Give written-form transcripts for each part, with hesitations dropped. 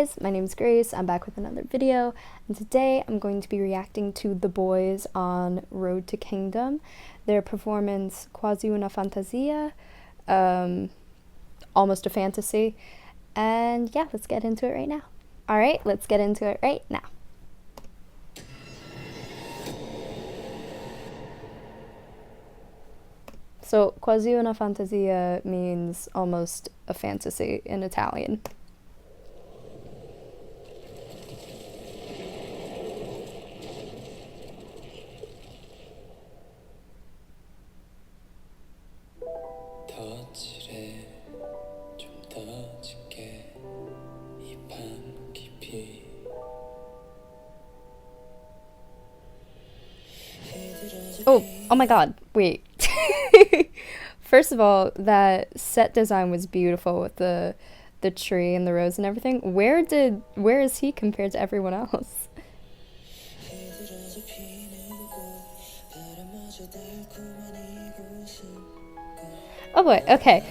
guys, my name is Grace. I'm back with another video, and today I'm going to be reacting to the Boyz on Road to Kingdom. Their performance, Quasi una Fantasia, almost a fantasy, and yeah, let's get into it right now. Alright, let's get into it right now. So, Quasi una Fantasia means almost a fantasy in Italian. Oh my god, wait. First of all, that set design was beautiful with the tree and the rose and everything. Where is he compared to everyone else? Oh boy, okay.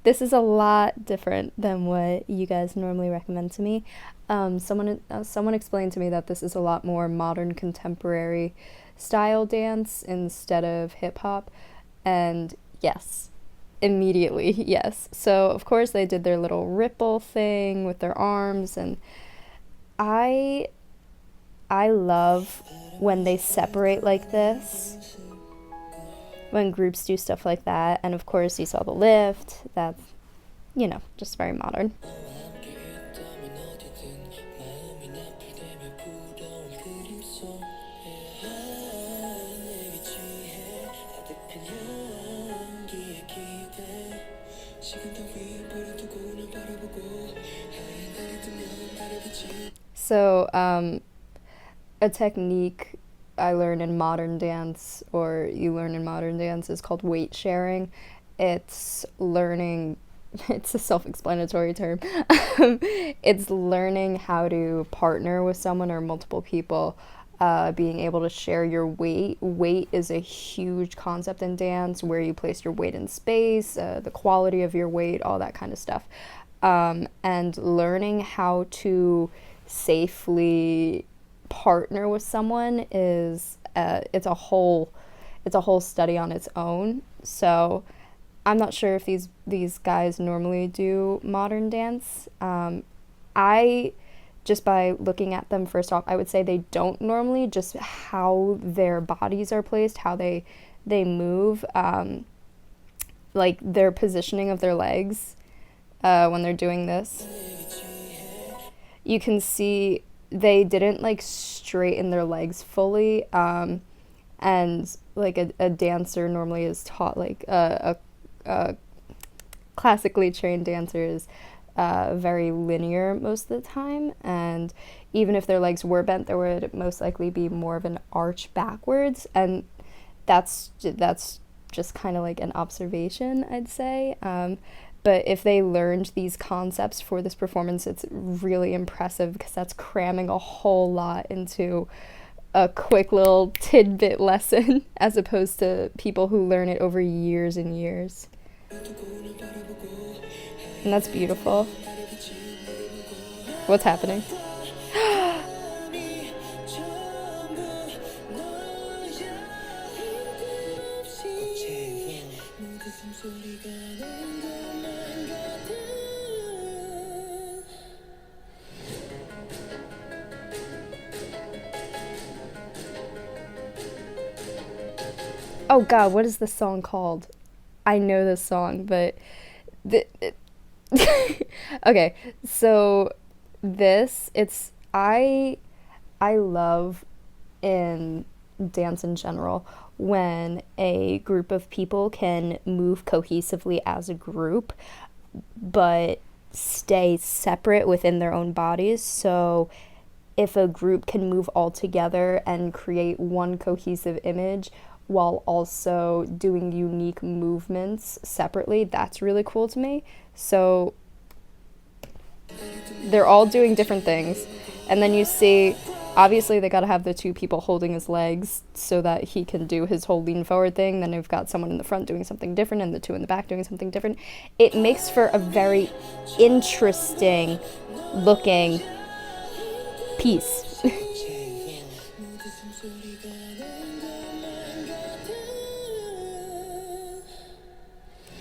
This is a lot different than what you guys normally recommend to me. Someone explained to me that this is a lot more modern contemporary style dance instead of hip hop, and yes, immediately yes. So of course they did their little ripple thing with their arms, and I love when they separate like this, when groups do stuff like that. And of course you saw the lift. That's, you know, just very modern. So a technique I learned in modern dance, or you learn in modern dance, is called weight sharing. It's learning, it's a self-explanatory term. It's learning how to partner with someone or multiple people, being able to share your weight. Weight is a huge concept in dance, where you place your weight in space, the quality of your weight, all that kind of stuff. And learning how to safely partner with someone is it's a whole study on its own. So I'm not sure if these guys normally do modern dance. I just, by looking at them, first off, I would say they don't normally, just how their bodies are placed, how they move, like their positioning of their legs when they're doing this. You can see they didn't like straighten their legs fully, and like a dancer normally is taught, like a classically trained dancer is very linear most of the time, and even if their legs were bent, there would most likely be more of an arch backwards, and that's just kind of like an observation, I'd say. But if they learned these concepts for this performance, it's really impressive, because that's cramming a whole lot into a quick little tidbit lesson, as opposed to people who learn it over years and years. And that's beautiful. What's happening? Oh god, what is this song called? I know this song, but okay, so I love in dance in general when a group of people can move cohesively as a group, but stay separate within their own bodies. So if a group can move all together and create one cohesive image while also doing unique movements separately, that's really cool to me. So they're all doing different things, and then you see obviously they got to have the two people holding his legs so that he can do his whole lean forward thing. Then you've got someone in the front doing something different and the two in the back doing something different. It makes for a very interesting looking piece.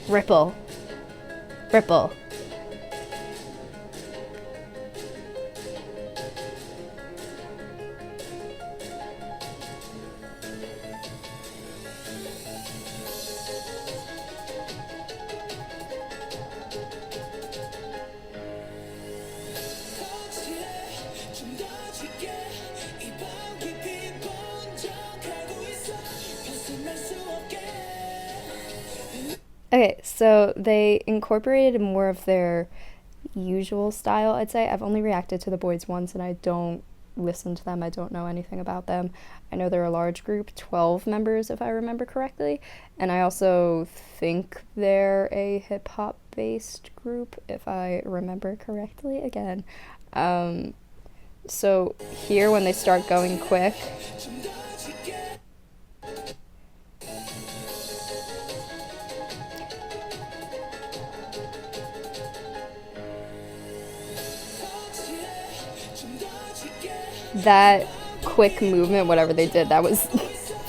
Ripple. Ripple. Okay, so they incorporated more of their usual style, I'd say. I've only reacted to the Boyz once and I don't listen to them. I don't know anything about them. I know they're a large group, 12 members if I remember correctly. And I also think they're a hip hop based group if I remember correctly again. So here when they start going quick, that quick movement, whatever they did, that was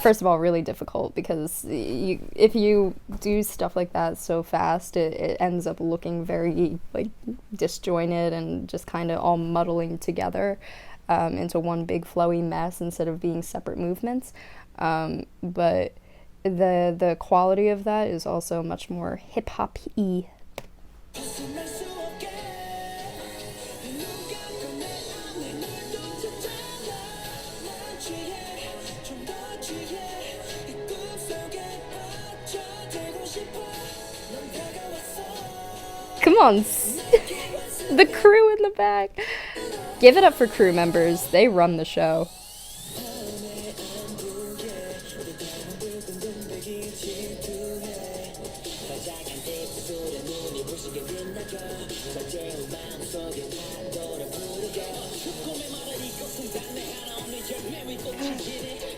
first of all really difficult because if you do stuff like that so fast, it ends up looking very like disjointed and just kind of all muddling together into one big flowy mess instead of being separate movements. But the quality of that is also much more hip hop-y. Come on, the crew in the back. Give it up for crew members. They run the show.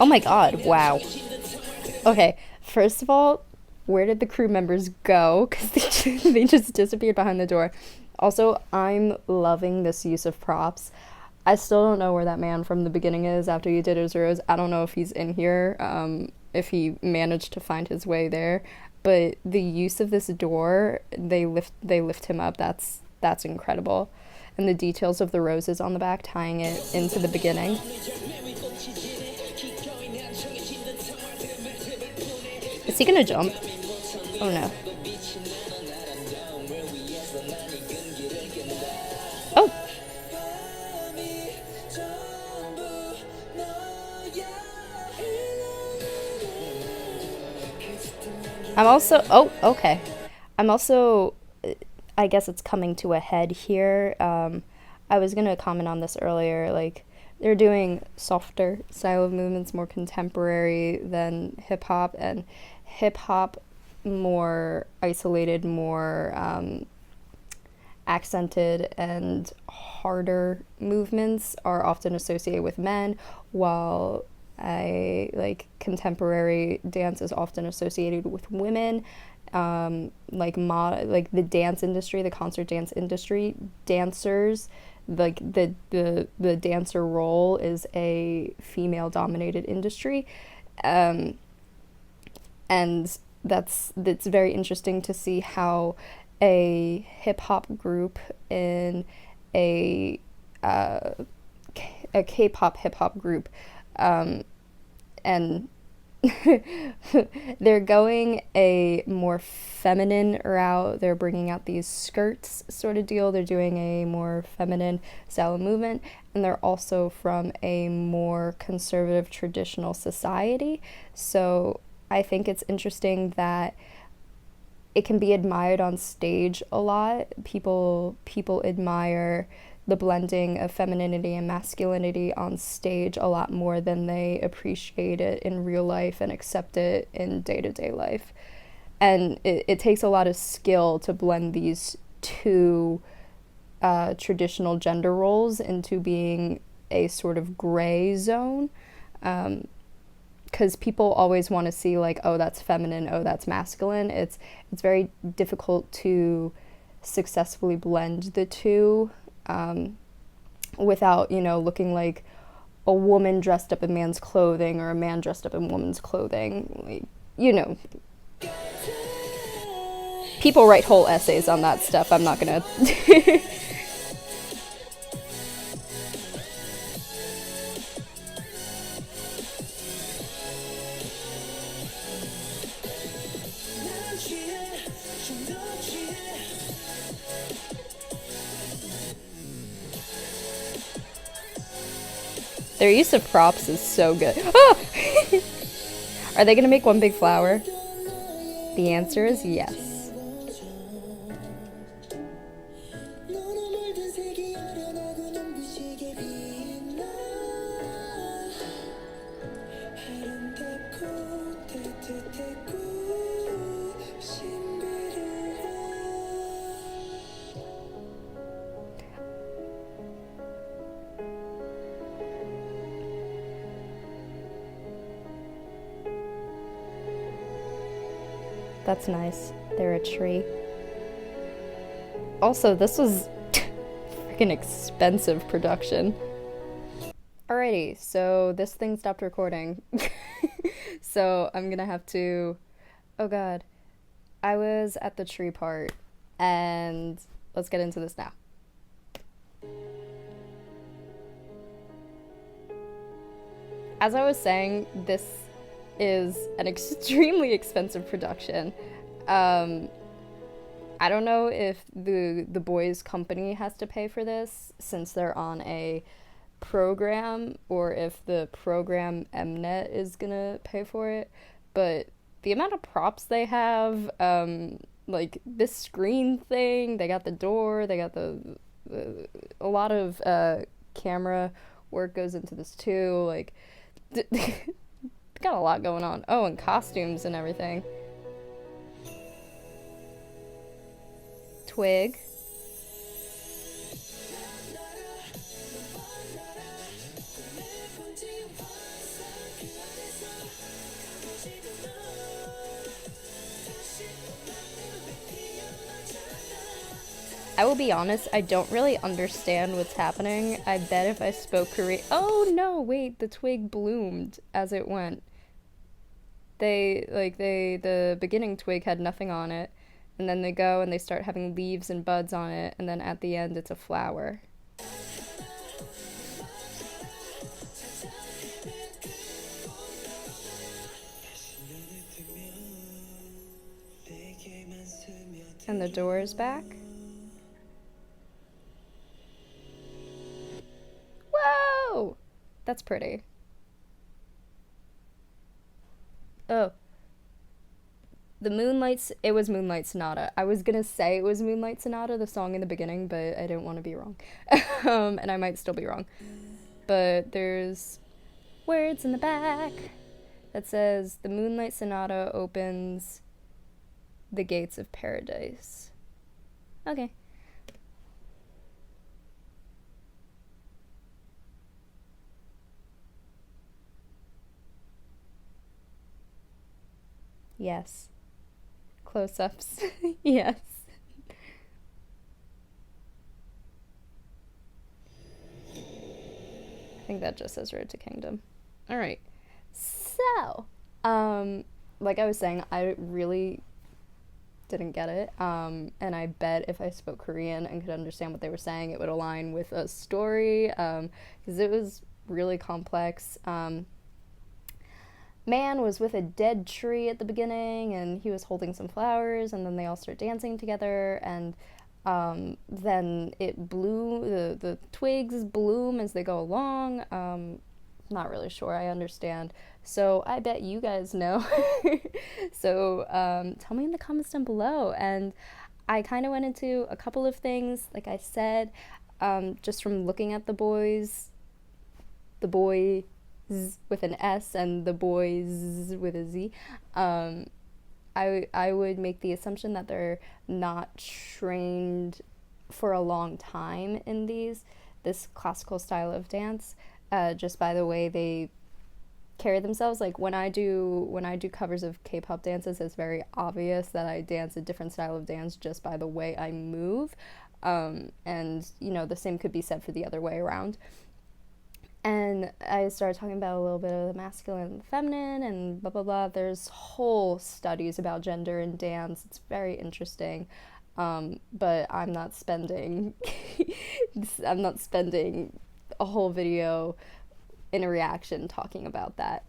Oh my god, wow. Okay, first of all, where did the crew members go? Because they just disappeared behind the door. Also, I'm loving this use of props. I still don't know where that man from the beginning is after he did his rose. I don't know if he's in here, if he managed to find his way there. But the use of this door, they lift him up. That's incredible. And the details of the roses on the back, tying it into the beginning. Is he gonna jump? Oh no. Oh! Okay. I guess it's coming to a head here. I was gonna comment on this earlier, like, they're doing softer style of movements, more contemporary than hip-hop, and hip-hop more isolated, more accented and harder movements are often associated with men, while contemporary dance is often associated with women. Like the dance industry, the concert dance industry, dancers, like the dancer role is a female dominated industry, and that's very interesting to see how a hip hop group in a K-pop hip hop group, and they're going a more feminine route. They're bringing out these skirts sort of deal. They're doing a more feminine style of movement, and they're also from a more conservative traditional society. So I think it's interesting that it can be admired on stage a lot. People admire the blending of femininity and masculinity on stage a lot more than they appreciate it in real life and accept it in day-to-day life. And it takes a lot of skill to blend these two traditional gender roles into being a sort of gray zone. Because people always want to see like, oh, that's feminine, oh, that's masculine. It's very difficult to successfully blend the two, without, looking like a woman dressed up in man's clothing or a man dressed up in woman's clothing. Like, you know, people write whole essays on that stuff. I'm not gonna. Their use of props is so good. Oh! Are they gonna make one big flower? The answer is yes. That's nice. They're a tree. Also, this was freaking expensive production. Alrighty, so this thing stopped recording. So I'm gonna have to... Oh god. I was at the tree part, and let's get into this now. As I was saying, this is an extremely expensive production. I don't know if the Boyz company has to pay for this since they're on a program, or if the program Mnet is gonna pay for it, but the amount of props they have, like this screen thing, they got the door, they got a lot of camera work goes into this too, like got a lot going on. Oh, and costumes and everything. Twig. I will be honest, I don't really understand what's happening. I bet if I spoke Korean... Oh no, wait, the twig bloomed as it went. The beginning twig had nothing on it, and then they go and they start having leaves and buds on it, and then at the end it's a flower. And the door is back. Whoa! That's pretty. Oh. It was Moonlight Sonata. I was gonna say it was Moonlight Sonata, the song in the beginning, but I didn't want to be wrong. And I might still be wrong. But there's words in the back that says, the Moonlight Sonata opens the gates of paradise. Okay. Yes. Close-ups. Yes. I think that just says Road to Kingdom. Alright. So, like I was saying, I really didn't get it. And I bet if I spoke Korean and could understand what they were saying, it would align with a story, because it was really complex. Man was with a dead tree at the beginning, and he was holding some flowers, and then they all start dancing together, and then it the twigs bloom as they go along. Not really sure I understand, so I bet you guys know. So tell me in the comments down below. And I kind of went into a couple of things, like I said, just from looking at the boys with an S and the boys with a Z. I would make the assumption that they're not trained for a long time in these. this classical style of dance, just by the way they carry themselves. Like when I do covers of K-pop dances, it's very obvious that I dance a different style of dance just by the way I move. And the same could be said for the other way around. And I started talking about a little bit of the masculine and the feminine and blah blah blah. There's whole studies about gender in dance. It's very interesting. But I'm not spending a whole video in a reaction talking about that.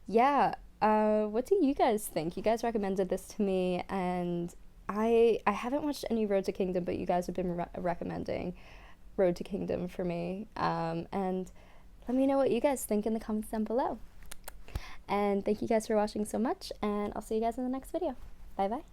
Yeah. What do you guys think? You guys recommended this to me, and I haven't watched any Road to Kingdom, but you guys have been recommending Road to Kingdom for me. And let me know what you guys think in the comments down below. And thank you guys for watching so much, and I'll see you guys in the next video. Bye bye.